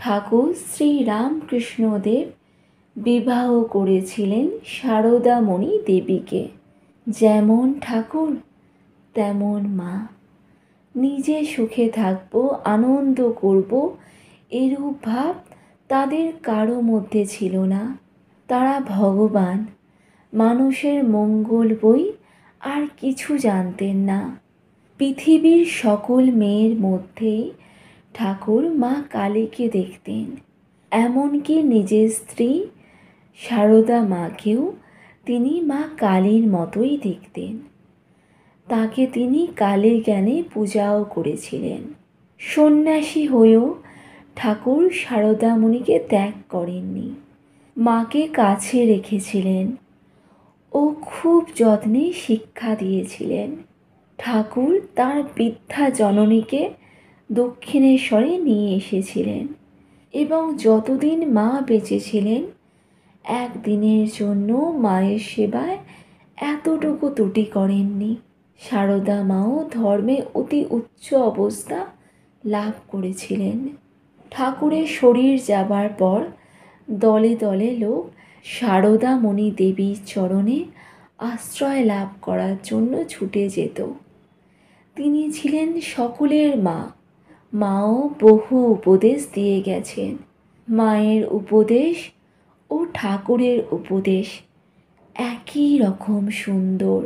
ঠাকুর শ্রী রামকৃষ্ণদেব বিবাহ করেছিলেন সারদামণি দেবীকে। যেমন ঠাকুর তেমন মা। নিজে সুখে থাকব, আনন্দ করব, এরূপ ভাব তাদের কারো মধ্যে ছিল না। তারা ভগবান, মানুষের মঙ্গল বই আর কিছু জানতেন না। পৃথিবীর সকল মেয়ের মধ্যেই ঠাকুর মা কালীকে দেখতেন। এমনকি নিজের স্ত্রী সারদা মাকেও তিনি মা কালীর মতোই দেখতেন। তাকে তিনি কালীর জ্ঞানে পূজাও করেছিলেন। সন্ন্যাসী হয়েও ঠাকুর সারদামণিকে ত্যাগ করেননি, মাকে কাছে রেখেছিলেন ও খুব যত্নে শিক্ষা দিয়েছিলেন। ঠাকুর তার বৃদ্ধা জননীকে দক্ষিণেশ্বরে নিয়ে এসেছিলেন এবং যতদিন মা বেঁচে ছিলেন একদিনের জন্য মায়ের সেবায় এতটুকু ত্রুটি করেননি। সারদা মাও ধর্মে অতি উচ্চ অবস্থা লাভ করেছিলেন। ঠাকুরের শরীর যাবার পর দলে দলে লোক সারদামণি দেবীর চরণে আশ্রয় লাভ করার জন্য ছুটে যেত। তিনি ছিলেন সকলের মা। মাও বহু উপদেশ দিয়ে গেছেন। মায়ের উপদেশ ও ঠাকুরের উপদেশ একই রকম সুন্দর।